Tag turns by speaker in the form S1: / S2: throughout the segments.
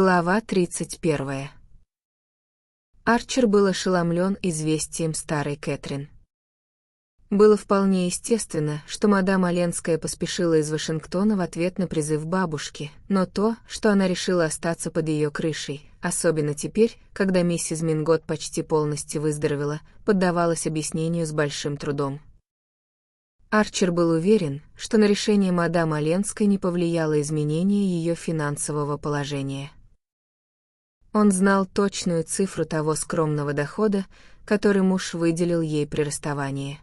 S1: Глава 31. Арчер был ошеломлен известием старой Кэтрин. Было вполне естественно, что мадам Оленская поспешила из Вашингтона в ответ на призыв бабушки, но то, что она решила остаться под ее крышей, особенно теперь, когда миссис Мингот почти полностью выздоровела, поддавалось объяснению с большим трудом. Арчер был уверен, что на решение мадам Оленской не повлияло изменение ее финансового положения. Он знал точную цифру того скромного дохода, который муж выделил ей при расставании.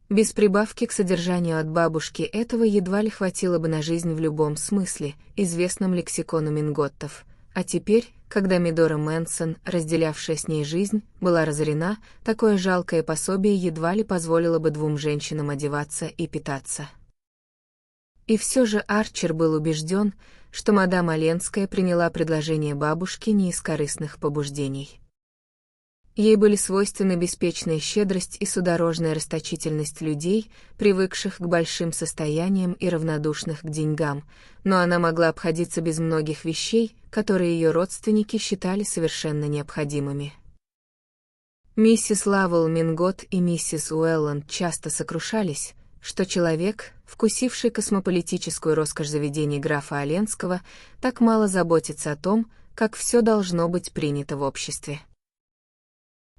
S1: Без прибавки к содержанию от бабушки этого едва ли хватило бы на жизнь в любом смысле, известном лексикону Минготтов, а теперь, когда Медора Мэнсон, разделявшая с ней жизнь, была разорена, такое жалкое пособие едва ли позволило бы двум женщинам одеваться и питаться. И все же Арчер был убежден, что мадам Оленская приняла предложение бабушки не из корыстных побуждений. Ей были свойственны беспечная щедрость и судорожная расточительность людей, привыкших к большим состояниям и равнодушных к деньгам, но она могла обходиться без многих вещей, которые ее родственники считали совершенно необходимыми. Миссис Лавелл Мингот и миссис Уэлланд часто сокрушались, что человек, вкусивший космополитическую роскошь заведений графа Оленского, так мало заботится о том, как все должно быть принято в обществе.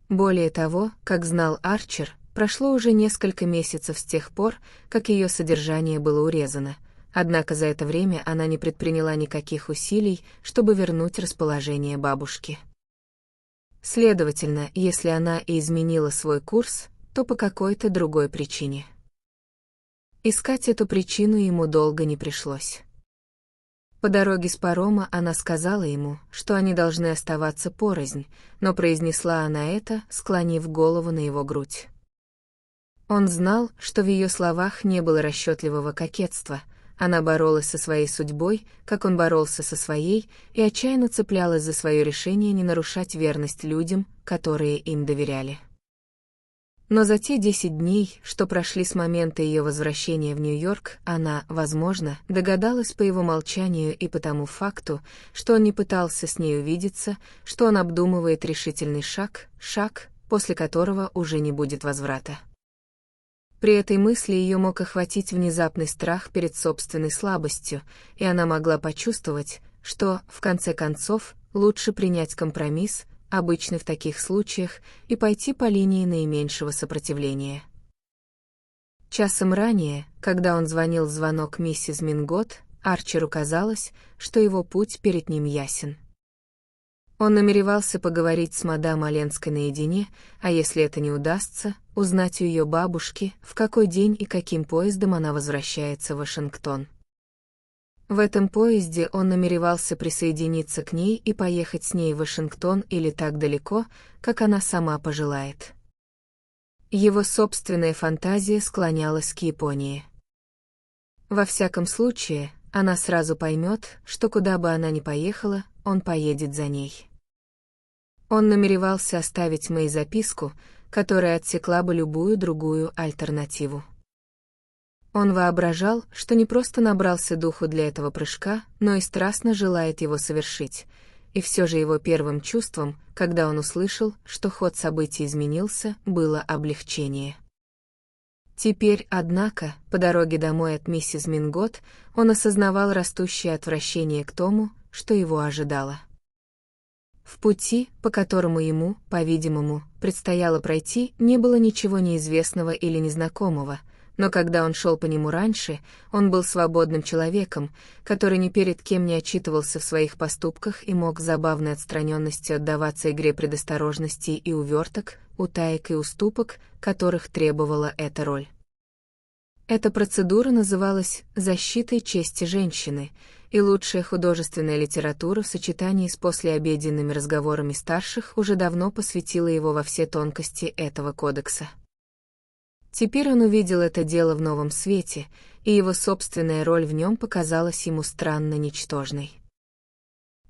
S1: Более того, как знал Арчер, прошло уже несколько месяцев с тех пор, как ее содержание было урезано, однако за это время она не предприняла никаких усилий, чтобы вернуть расположение бабушки. Следовательно, если она и изменила свой курс, то по какой-то другой причине. Искать эту причину ему долго не пришлось. По дороге с парома она сказала ему, что они должны оставаться порознь, но произнесла она это, склонив голову на его грудь. Он знал, что в ее словах не было расчетливого кокетства, она боролась со своей судьбой, как он боролся со своей, и отчаянно цеплялась за свое решение не нарушать верность людям, которые им доверяли. Но за те 10 дней, что прошли с момента ее возвращения в Нью-Йорк, она, возможно, догадалась по его молчанию и по тому факту, что он не пытался с ней увидеться, что он обдумывает решительный шаг, после которого уже не будет возврата. При этой мысли ее мог охватить внезапный страх перед собственной слабостью, и она могла почувствовать, что, в конце концов, лучше принять компромисс, обычный в таких случаях, и пойти по линии наименьшего сопротивления. Часом ранее, когда он звонил в звонок миссис Мингот, Арчеру казалось, что его путь перед ним ясен. Он намеревался поговорить с мадам Оленской наедине, а если это не удастся, узнать у ее бабушки, в какой день и каким поездом она возвращается в Вашингтон. В этом поезде он намеревался присоединиться к ней и поехать с ней в Вашингтон или так далеко, как она сама пожелает. Его собственная фантазия склонялась к Японии. Во всяком случае, она сразу поймет, что куда бы она ни поехала, он поедет за ней. Он намеревался оставить Мэй записку, которая отсекла бы любую другую альтернативу. Он воображал, что не просто набрался духу для этого прыжка, но и страстно желает его совершить, и все же его первым чувством, когда он услышал, что ход событий изменился, было облегчение. Теперь, однако, по дороге домой от миссис Мингот, он осознавал растущее отвращение к тому, что его ожидало. В пути, по которому ему, по-видимому, предстояло пройти, не было ничего неизвестного или незнакомого, но когда он шел по нему раньше, он был свободным человеком, который ни перед кем не отчитывался в своих поступках и мог с забавной отстраненностью отдаваться игре предосторожностей и уверток, утаек и уступок, которых требовала эта роль. Эта процедура называлась «защитой чести женщины», и лучшая художественная литература в сочетании с послеобеденными разговорами старших уже давно посвятила его во все тонкости этого кодекса. Теперь он увидел это дело в новом свете, и его собственная роль в нем показалась ему странно ничтожной.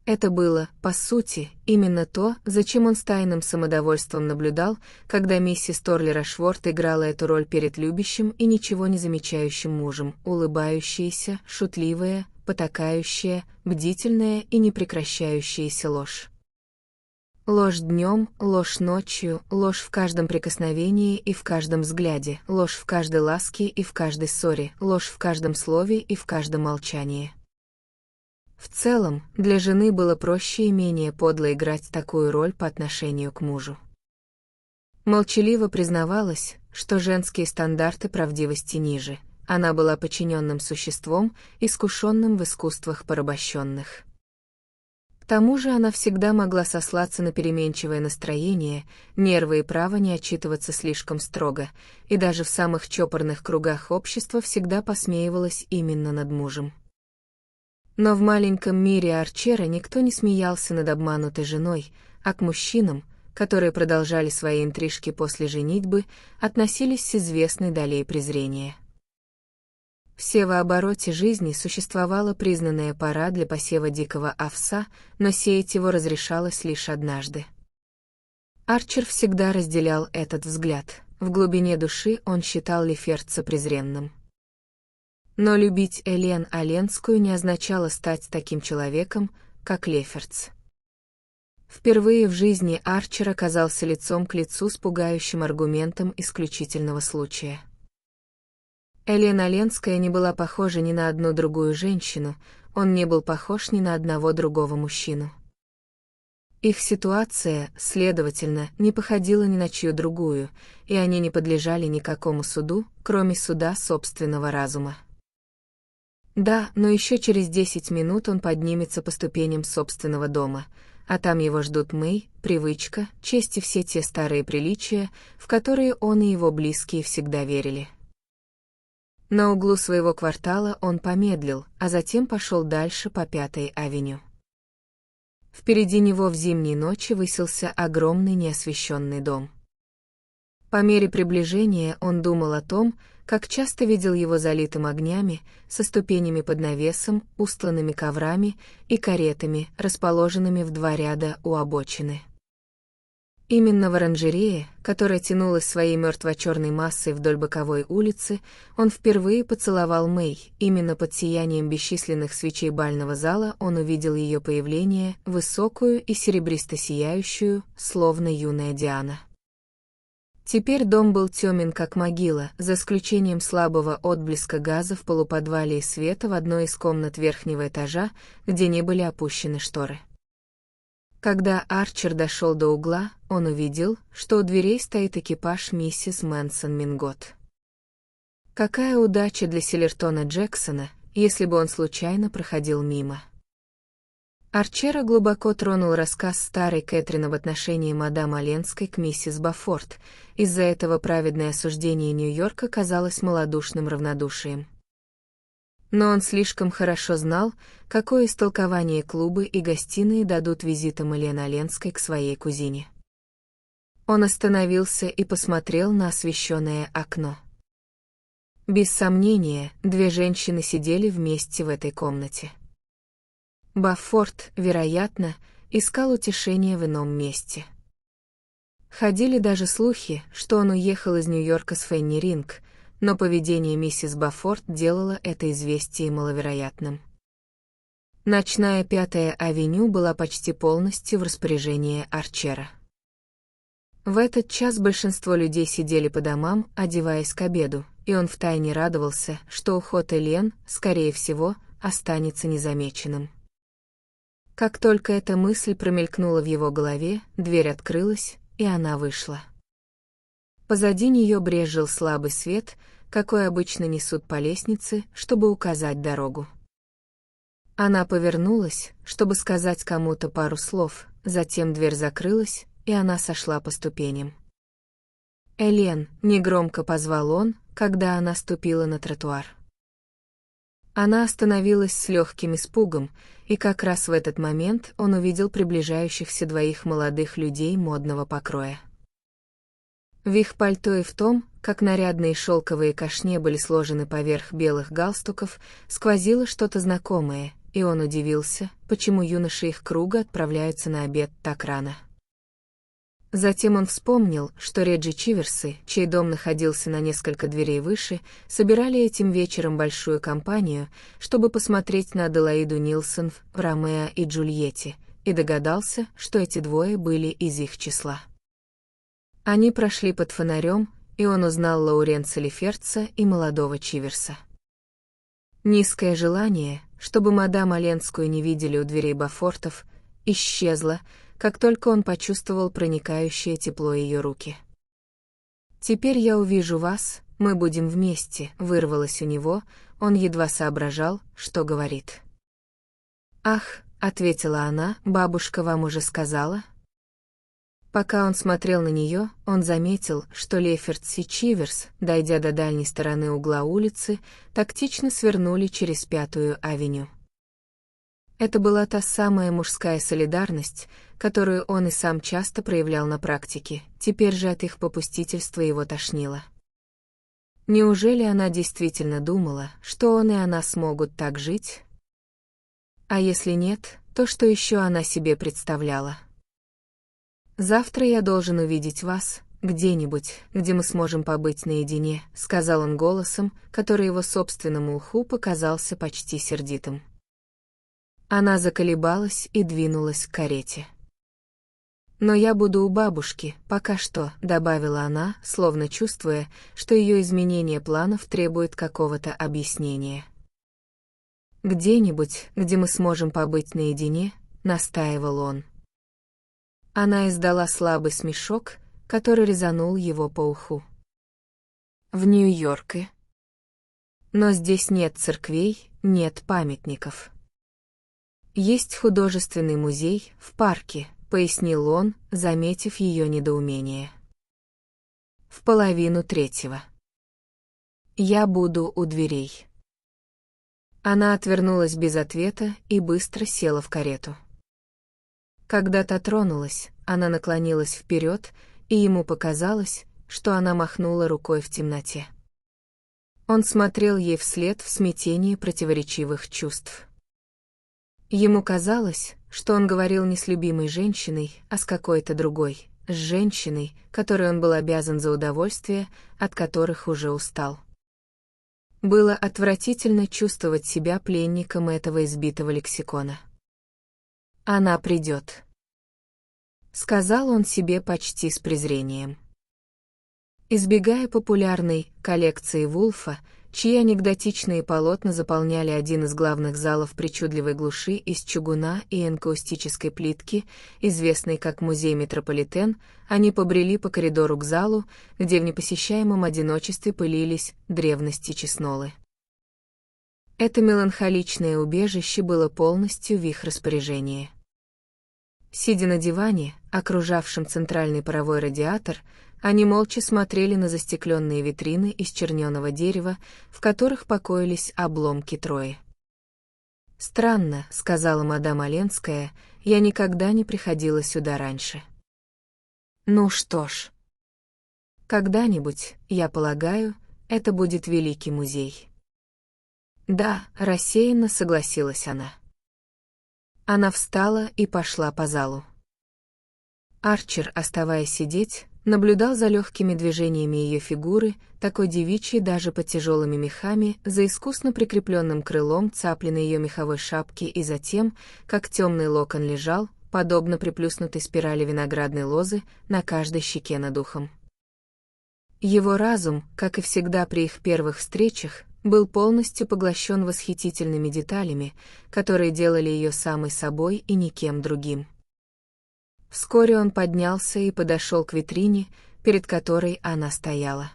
S1: Это было, по сути, именно то, зачем он с тайным самодовольством наблюдал, когда миссис Торли Рашворт играла эту роль перед любящим и ничего не замечающим мужем, улыбающаяся, шутливая, потакающая, бдительная и непрекращающаяся ложь. Ложь днем, ложь ночью, ложь в каждом прикосновении и в каждом взгляде, ложь в каждой ласке и в каждой ссоре, ложь в каждом слове и в каждом молчании. В целом, для жены было проще и менее подло играть такую роль по отношению к мужу. Молчаливо признавалась, что женские стандарты правдивости ниже. Она была подчиненным существом, искушенным в искусствах порабощенных. К тому же она всегда могла сослаться на переменчивое настроение, нервы и право не отчитываться слишком строго, и даже в самых чопорных кругах общества всегда посмеивалась именно над мужем. Но в маленьком мире Арчера никто не смеялся над обманутой женой, а к мужчинам, которые продолжали свои интрижки после женитьбы, относились с известной долей презрения. В севообороте жизни существовала признанная пора для посева дикого овса, но сеять его разрешалось лишь однажды. Арчер всегда разделял этот взгляд, в глубине души он считал Лефертца презренным. Но любить Элен Оленскую не означало стать таким человеком, как Лефертц. Впервые в жизни Арчер оказался лицом к лицу с пугающим аргументом исключительного случая. Элен Оленская не была похожа ни на одну другую женщину, он не был похож ни на одного другого мужчину. Их ситуация, следовательно, не походила ни на чью другую, и они не подлежали никакому суду, кроме суда собственного разума. Да, но еще через 10 минут он поднимется по ступеням собственного дома, а там его ждут Мэй, привычка, честь и все те старые приличия, в которые он и его близкие всегда верили. На углу своего квартала он помедлил, а затем пошел дальше по 5-й авеню. Впереди него в зимней ночи высился огромный неосвещенный дом. По мере приближения он думал о том, как часто видел его залитым огнями, со ступенями под навесом, устланными коврами и каретами, расположенными в 2 ряда у обочины. Именно в оранжерее, которая тянулась своей мертво-черной массой вдоль боковой улицы, он впервые поцеловал Мэй. Именно под сиянием бесчисленных свечей бального зала он увидел ее появление, высокую и серебристо-сияющую, словно юная Диана. Теперь дом был темен, как могила, за исключением слабого отблеска газа в полуподвале и света в одной из комнат верхнего этажа, где не были опущены шторы. Когда Арчер дошел до угла, он увидел, что у дверей стоит экипаж миссис Мэнсон Мингот. Какая удача для Силлертона Джексона, если бы он случайно проходил мимо. Арчера глубоко тронул рассказ старой Кэтрин об отношении мадам Оленской к миссис Бафорт, из-за этого праведное осуждение Нью-Йорка казалось малодушным равнодушием. Но он слишком хорошо знал, какое истолкование клубы и гостиные дадут визитам Элен Оленской к своей кузине. Он остановился и посмотрел на освещенное окно. Без сомнения, 2 женщины сидели вместе в этой комнате. Бафорт, вероятно, искал утешения в ином месте. Ходили даже слухи, что он уехал из Нью-Йорка с Фенни Ринг, но поведение миссис Бафорт делало это известие маловероятным. Ночная 5-я авеню была почти полностью в распоряжении Арчера. В этот час большинство людей сидели по домам, одеваясь к обеду, и он втайне радовался, что уход Элен, скорее всего, останется незамеченным. Как только эта мысль промелькнула в его голове, дверь открылась, и она вышла. Позади нее брезжил слабый свет, какой обычно несут по лестнице, чтобы указать дорогу. Она повернулась, чтобы сказать кому-то пару слов, затем дверь закрылась, и она сошла по ступеням. «Элен», — негромко позвал он, когда она ступила на тротуар. Она остановилась с легким испугом, и как раз в этот момент он увидел приближающихся 2 молодых людей модного покроя. В их пальто и в том, как нарядные шелковые кашне были сложены поверх белых галстуков, сквозило что-то знакомое, и он удивился, почему юноши их круга отправляются на обед так рано. Затем он вспомнил, что Реджи Чиверсы, чей дом находился на несколько дверей выше, собирали этим вечером большую компанию, чтобы посмотреть на Аделаиду Нилсон в «Ромео и Джульетте», и догадался, что эти двое были из их числа. Они прошли под фонарем, и он узнал Лоуренса Леферца и молодого Чиверса. Низкое желание, чтобы мадам Оленскую не видели у дверей Бофортов, исчезло, как только он почувствовал проникающее тепло ее руки. «Теперь я увижу вас, мы будем вместе», — вырвалось у него, он едва соображал, что говорит. «Ах», — ответила она, — «бабушка вам уже сказала?» Пока он смотрел на нее, он заметил, что Леферц и Чиверс, дойдя до дальней стороны угла улицы, тактично свернули через Пятую авеню. Это была та самая мужская солидарность, которую он и сам часто проявлял на практике, теперь же от их попустительства его тошнило. Неужели она действительно думала, что он и она смогут так жить? А если нет, то что еще она себе представляла? «Завтра я должен увидеть вас, где-нибудь, где мы сможем побыть наедине», — сказал он голосом, который его собственному уху показался почти сердитым. Она заколебалась и двинулась к карете. «Но я буду у бабушки, пока что», — добавила она, словно чувствуя, что ее изменение планов требует какого-то объяснения. «Где-нибудь, где мы сможем побыть наедине», — настаивал он. Она издала слабый смешок, который резанул его по уху. «В Нью-Йорке. Но здесь нет церквей, нет памятников. Есть художественный музей в парке», — пояснил он, заметив ее недоумение. «В 2:30. Я буду у дверей». Она отвернулась без ответа и быстро села в карету. Когда та тронулась, она наклонилась вперед, и ему показалось, что она махнула рукой в темноте. Он смотрел ей вслед в смятении противоречивых чувств. Ему казалось, что он говорил не с любимой женщиной, а с какой-то другой, с женщиной, которой он был обязан за удовольствия, от которых уже устал. Было отвратительно чувствовать себя пленником этого избитого лексикона. «Она придет», — сказал он себе почти с презрением. Избегая популярной коллекции Вулфа, чьи анекдотичные полотна заполняли один из главных залов причудливой глуши из чугуна и энкаустической плитки, известный как музей Метрополитен, они побрели по коридору к залу, где в непосещаемом одиночестве пылились древности Чеснолы. Это меланхоличное убежище было полностью в их распоряжении. Сидя на диване, окружавшем центральный паровой радиатор, они молча смотрели на застекленные витрины из черненого дерева, в которых покоились обломки Трои. «Странно», — сказала мадам Оленская, — «я никогда не приходила сюда раньше». «Ну что ж. Когда-нибудь, я полагаю, это будет великий музей». «Да», — рассеянно согласилась она. Она встала и пошла по залу. Арчер, оставаясь сидеть, наблюдал за легкими движениями ее фигуры, такой девичьей даже под тяжелыми мехами, за искусно прикрепленным крылом цапленной ее меховой шапки и за тем, как темный локон лежал, подобно приплюснутой спирали виноградной лозы, на каждой щеке над ухом. Его разум, как и всегда при их первых встречах, был полностью поглощен восхитительными деталями, которые делали ее самой собой и никем другим. Вскоре он поднялся и подошел к витрине, перед которой она стояла.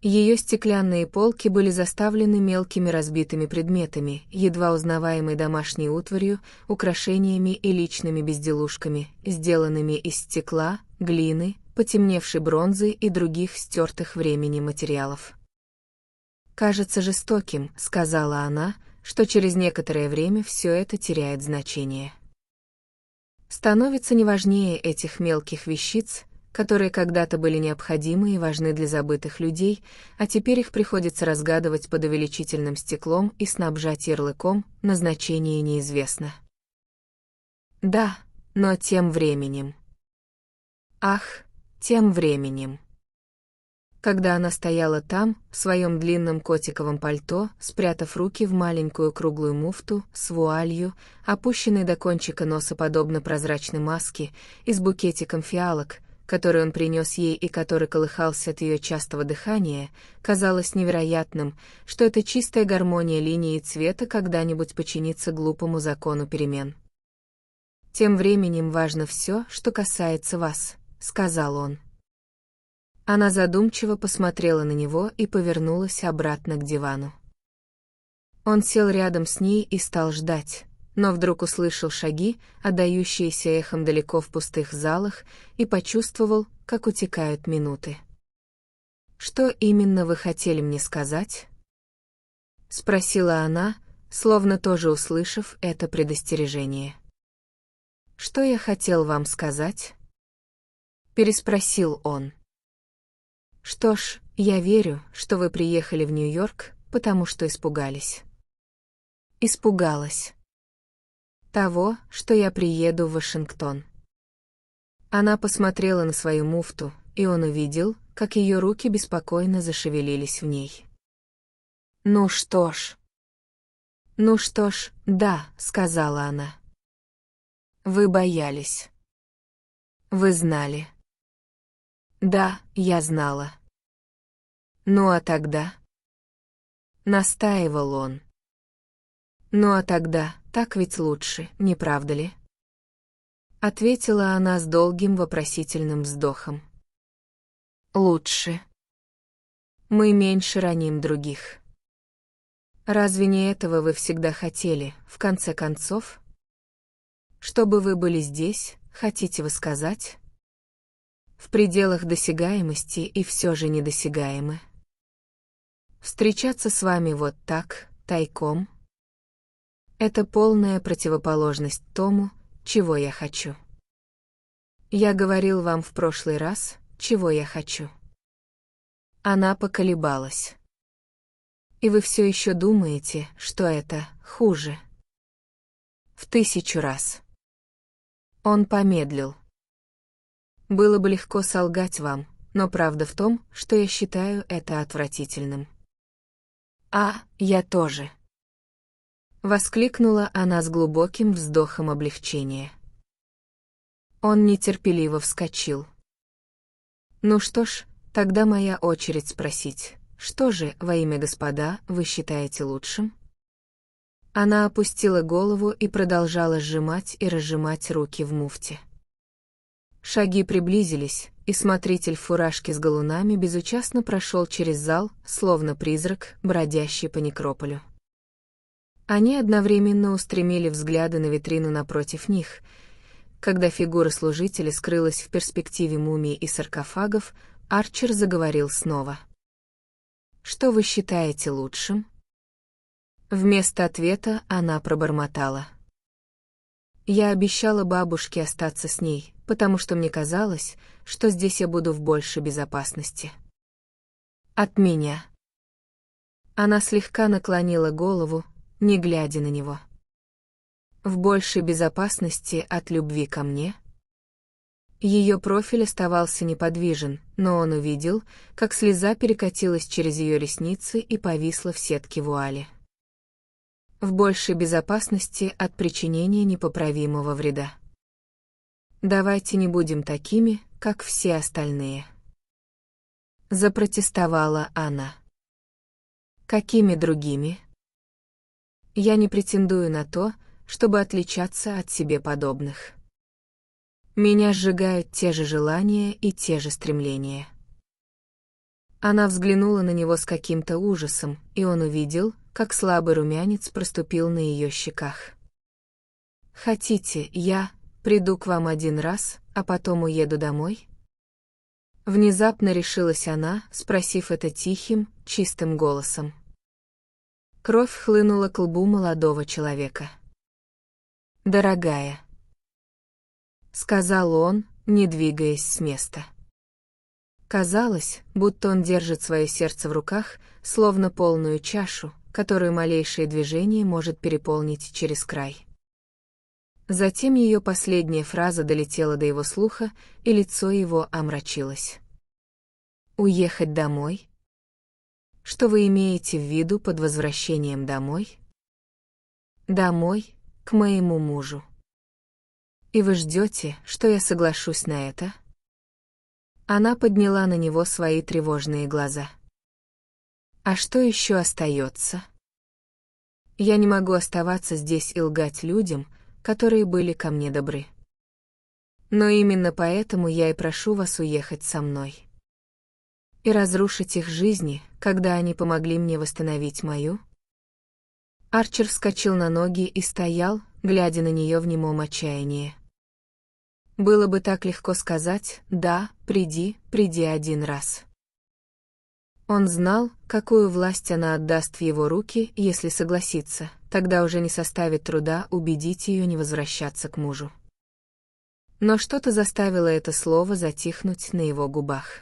S1: Ее стеклянные полки были заставлены мелкими разбитыми предметами, едва узнаваемой домашней утварью, украшениями и личными безделушками, сделанными из стекла, глины, потемневшей бронзы и других стертых временем материалов. «Кажется жестоким», — сказала она, — что через некоторое время все это теряет значение. Становится неважнее этих мелких вещиц, которые когда-то были необходимы и важны для забытых людей, а теперь их приходится разгадывать под увеличительным стеклом и снабжать ярлыком «назначение неизвестно». Да, но тем временем. Ах, тем временем. Когда она стояла там, в своем длинном котиковом пальто, спрятав руки в маленькую круглую муфту с вуалью, опущенной до кончика носа подобно прозрачной маске, и с букетиком фиалок, который он принес ей и который колыхался от ее частого дыхания, казалось невероятным, что эта чистая гармония линии и цвета когда-нибудь подчинится глупому закону перемен. «Тем временем важно все, что касается вас», — сказал он. Она задумчиво посмотрела на него и повернулась обратно к дивану. Он сел рядом с ней и стал ждать, но вдруг услышал шаги, отдающиеся эхом далеко в пустых залах, и почувствовал, как утекают минуты. «Что именно вы хотели мне сказать?» — спросила она, словно тоже услышав это предостережение. «Что я хотел вам сказать?» — переспросил он. «Что ж, я верю, что вы приехали в Нью-Йорк, потому что испугались». Испугалась того, что я приеду в Вашингтон. Она посмотрела на свою муфту, и он увидел, как ее руки беспокойно зашевелились в ней. «Ну что ж, да», — сказала она. «Вы боялись. Вы знали». «Да, я знала». «Ну а тогда?» Настаивал он. «Ну а тогда, так ведь лучше, не правда ли?» Ответила она с долгим вопросительным вздохом. «Лучше. Мы меньше раним других. Разве не этого вы всегда хотели, в конце концов? Чтобы вы были здесь, хотите вы сказать? В пределах досягаемости и все же недосягаемы. Встречаться с вами вот так, тайком. Это полная противоположность тому, чего я хочу. Я говорил вам в прошлый раз, чего я хочу». Она поколебалась. «И вы все еще думаете, что это хуже?» «В 1000 раз». Он помедлил. «Было бы легко солгать вам, но правда в том, что я считаю это отвратительным». «А, я тоже», — воскликнула она с глубоким вздохом облегчения. Он нетерпеливо вскочил. «Ну что ж, тогда моя очередь спросить, что же, во имя господа, вы считаете лучшим?» Она опустила голову и продолжала сжимать и разжимать руки в муфте. Шаги приблизились, и смотритель в фуражке с галунами безучастно прошел через зал, словно призрак, бродящий по некрополю. Они одновременно устремили взгляды на витрину напротив них. Когда фигура служителя скрылась в перспективе мумий и саркофагов, Арчер заговорил снова. «Что вы считаете лучшим?» Вместо ответа она пробормотала. «Я обещала бабушке остаться с ней, потому что мне казалось, что здесь я буду в большей безопасности. От меня». Она слегка наклонила голову, не глядя на него. «В большей безопасности от любви ко мне?» Ее профиль оставался неподвижен, но он увидел, как слеза перекатилась через ее ресницы и повисла в сетке вуали. «В большей безопасности от причинения непоправимого вреда. Давайте не будем такими, как все остальные». Запротестовала она. «Какими другими?» «Я не претендую на то, чтобы отличаться от себе подобных. Меня сжигают те же желания и те же стремления». Она взглянула на него с каким-то ужасом, и он увидел, как слабый румянец проступил на ее щеках. «Хотите, я приду к вам один раз, а потом уеду домой?» Внезапно решилась она, спросив это тихим, чистым голосом. Кровь хлынула к лбу молодого человека. «Дорогая», — сказал он, не двигаясь с места. Казалось, будто он держит свое сердце в руках, словно полную чашу, которую малейшее движение может переполнить через край. Затем ее последняя фраза долетела до его слуха, и лицо его омрачилось. «Уехать домой? Что вы имеете в виду под возвращением домой?» «Домой, к моему мужу. И вы ждете, что я соглашусь на это?» Она подняла на него свои тревожные глаза. «А что еще остается? Я не могу оставаться здесь и лгать людям, которые были ко мне добры. Но именно поэтому я и прошу вас уехать со мной. И разрушить их жизни, когда они помогли мне восстановить мою». Арчер вскочил на ноги и стоял, глядя на нее в немом отчаянии. Было бы так легко сказать «да, приди один раз». Он знал, какую власть она отдаст в его руки, если согласится, тогда уже не составит труда убедить ее не возвращаться к мужу. Но что-то заставило это слово затихнуть на его губах.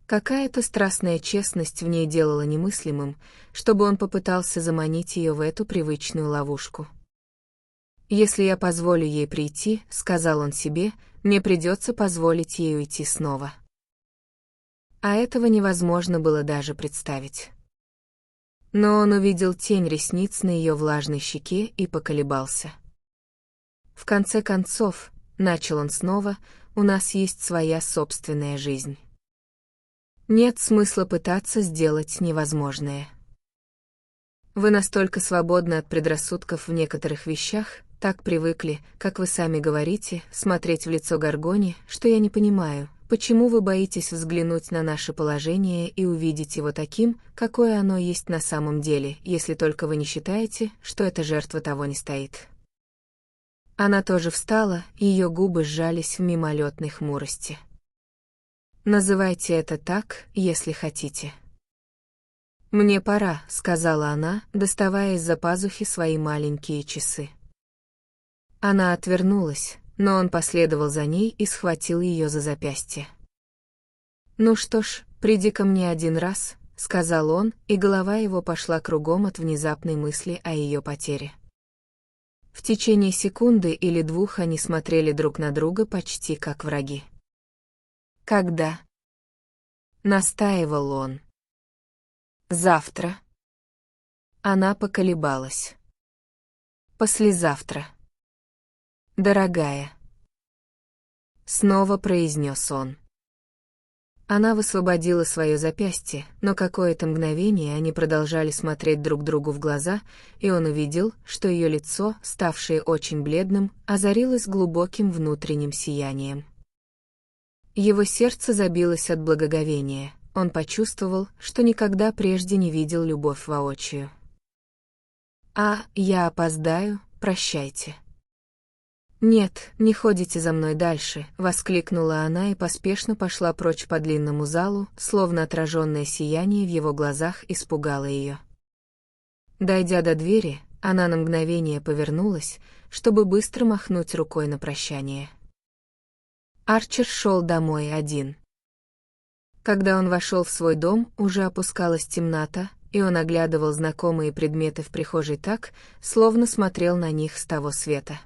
S1: Какая-то страстная честность в ней делала немыслимым, чтобы он попытался заманить ее в эту привычную ловушку. «Если я позволю ей прийти, — сказал он себе, — мне придется позволить ей уйти снова». А этого невозможно было даже представить. Но он увидел тень ресниц на ее влажной щеке и поколебался. «В конце концов, — начал он снова, — у нас есть своя собственная жизнь. Нет смысла пытаться сделать невозможное. Вы настолько свободны от предрассудков в некоторых вещах, так привыкли, как вы сами говорите, смотреть в лицо Горгоне, что я не понимаю, почему вы боитесь взглянуть на наше положение и увидеть его таким, какое оно есть на самом деле, если только вы не считаете, что эта жертва того не стоит». Она тоже встала, и ее губы сжались в мимолетной хмурости. «Называйте это так, если хотите». «Мне пора», — сказала она, доставая из-за пазухи свои маленькие часы. Она отвернулась, но он последовал за ней и схватил ее за запястье. «Ну что ж, приди ко мне один раз», — сказал он, и голова его пошла кругом от внезапной мысли о ее потере. В течение секунды или двух они смотрели друг на друга почти как враги. «Когда?» — настаивал он. «Завтра». Она поколебалась. «Послезавтра». «Дорогая», — снова произнес он. Она высвободила свое запястье, но какое-то мгновение они продолжали смотреть друг другу в глаза, и он увидел, что ее лицо, ставшее очень бледным, озарилось глубоким внутренним сиянием. Его сердце забилось от благоговения, он почувствовал, что никогда прежде не видел любовь воочию. Я опоздаю, прощайте». «Нет, не ходите за мной дальше», — воскликнула она и поспешно пошла прочь по длинному залу, словно отраженное сияние в его глазах испугало ее. Дойдя до двери, она на мгновение повернулась, чтобы быстро махнуть рукой на прощание. Арчер шел домой один. Когда он вошел в свой дом, уже опускалась темнота, и он оглядывал знакомые предметы в прихожей так, словно смотрел на них с того света.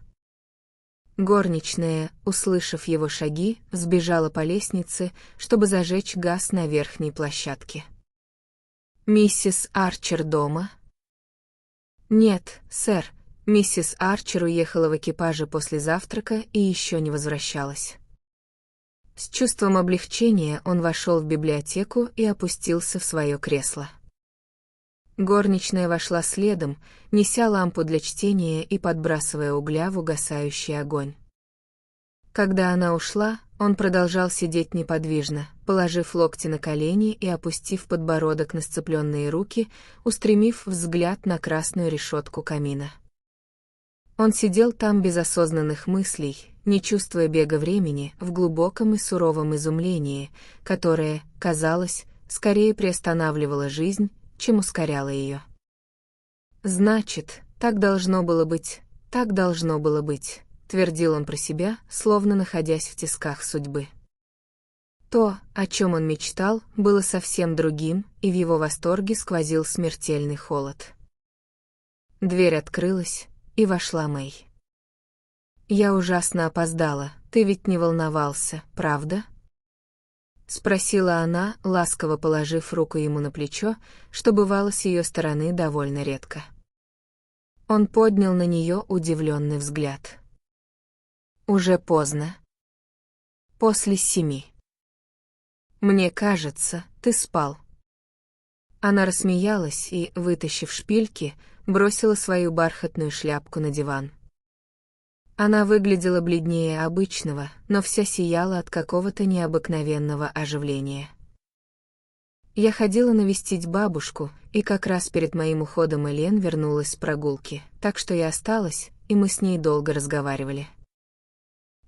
S1: Горничная, услышав его шаги, взбежала по лестнице, чтобы зажечь газ на верхней площадке. «Миссис Арчер дома?» «Нет, сэр, миссис Арчер уехала в экипаже после завтрака и еще не возвращалась». С чувством облегчения он вошел в библиотеку и опустился в свое кресло. Горничная вошла следом, неся лампу для чтения и подбрасывая угля в угасающий огонь. Когда она ушла, он продолжал сидеть неподвижно, положив локти на колени и опустив подбородок на сцепленные руки, устремив взгляд на красную решетку камина. Он сидел там без осознанных мыслей, не чувствуя бега времени, в глубоком и суровом изумлении, которое, казалось, скорее приостанавливало жизнь, чем ускоряло ее. «Значит, так должно было быть, так должно было быть», — твердил он про себя, словно находясь в тисках судьбы. То, о чем он мечтал, было совсем другим, и в его восторге сквозил смертельный холод. Дверь открылась, и вошла Мэй. «Я ужасно опоздала, ты ведь не волновался, правда?» — спросила она, ласково положив руку ему на плечо, что бывало с ее стороны довольно редко. Он поднял на нее удивленный взгляд. «Уже поздно. После 7. Мне кажется, ты спал». Она рассмеялась и, вытащив шпильки, бросила свою бархатную шляпку на диван. Она выглядела бледнее обычного, но вся сияла от какого-то необыкновенного оживления. Я ходила навестить бабушку, и как раз перед моим уходом Элен вернулась с прогулки, так что я осталась, и мы с ней долго разговаривали.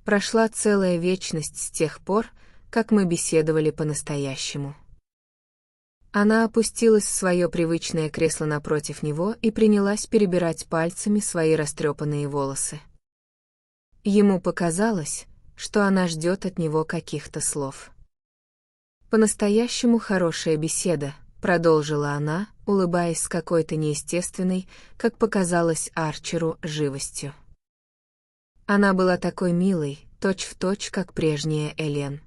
S1: Прошла целая вечность с тех пор, как мы беседовали по-настоящему. Она опустилась в свое привычное кресло напротив него и принялась перебирать пальцами свои растрепанные волосы. Ему показалось, что она ждет от него каких-то слов. «По-настоящему хорошая беседа», — продолжила она, улыбаясь с какой-то неестественной, как показалось Арчеру, живостью. Она была такой милой, точь-в-точь, как прежняя Элен.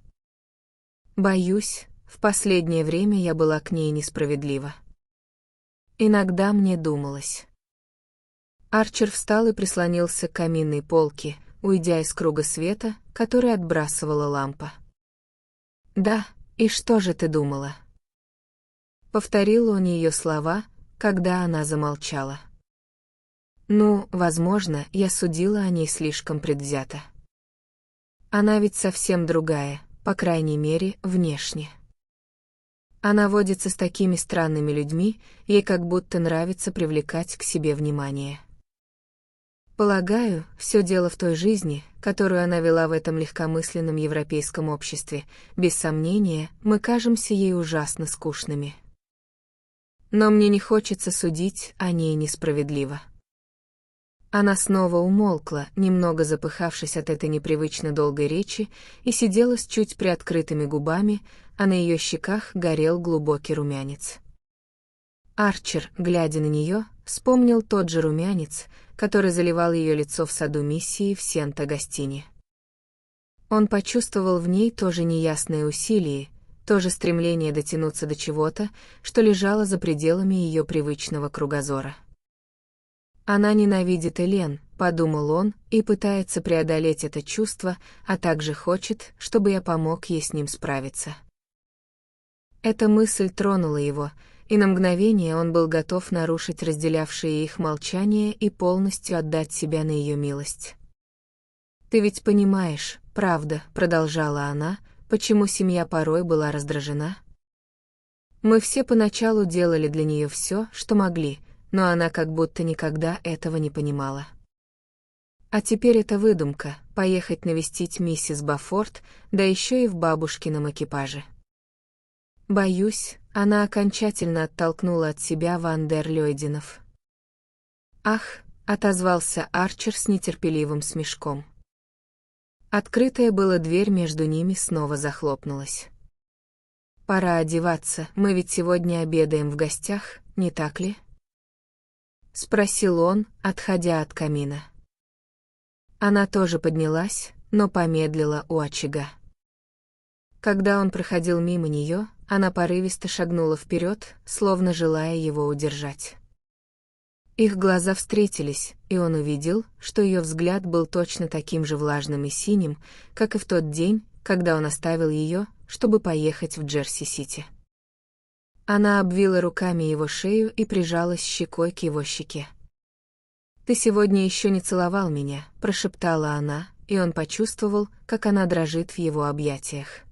S1: Боюсь, в последнее время я была к ней несправедлива. Иногда мне думалось. Арчер встал и прислонился к каминной полке, уйдя из круга света, который отбрасывала лампа. «Да, и что же ты думала?» Повторил он ее слова, когда она замолчала. «Ну, возможно, я судила о ней слишком предвзято. Она ведь совсем другая, по крайней мере, внешне. Она водится с такими странными людьми, ей как будто нравится привлекать к себе внимание. Полагаю, все дело в той жизни, которую она вела в этом легкомысленном европейском обществе. Без сомнения, мы кажемся ей ужасно скучными. Но мне не хочется судить о ней несправедливо». Она снова умолкла, немного запыхавшись от этой непривычно долгой речи, и сидела с чуть приоткрытыми губами, а на ее щеках горел глубокий румянец. Арчер, глядя на нее, вспомнил тот же румянец, который заливал ее лицо в саду миссии в Сент-Агастине. Он почувствовал в ней то же неясное усилие, то же стремление дотянуться до чего-то, что лежало за пределами ее привычного кругозора. «Она ненавидит Элен», — подумал он, и пытается преодолеть это чувство, а также хочет, чтобы я помог ей с ним справиться. Эта мысль тронула его, и на мгновение он был готов нарушить разделявшее их молчание и полностью отдать себя на ее милость. «Ты ведь понимаешь, правда», — продолжала она, — «почему семья порой была раздражена? Мы все поначалу делали для нее все, что могли, но она как будто никогда этого не понимала. А теперь это выдумка — поехать навестить миссис Бафорт, да еще и в бабушкином экипаже. Боюсь, она окончательно оттолкнула от себя Ван дер Лёйденов». «Ах», — отозвался Арчер с нетерпеливым смешком. Открытая была дверь между ними снова захлопнулась. «Пора одеваться, мы ведь сегодня обедаем в гостях, не так ли?» — спросил он, отходя от камина. Она тоже поднялась, но помедлила у очага. Когда он проходил мимо нее, она порывисто шагнула вперед, словно желая его удержать. Их глаза встретились, и он увидел, что ее взгляд был точно таким же влажным и синим, как и в тот день, когда он оставил ее, чтобы поехать в Джерси-Сити. Она обвила руками его шею и прижалась щекой к его щеке. «Ты сегодня еще не целовал меня», — прошептала она, и он почувствовал, как она дрожит в его объятиях.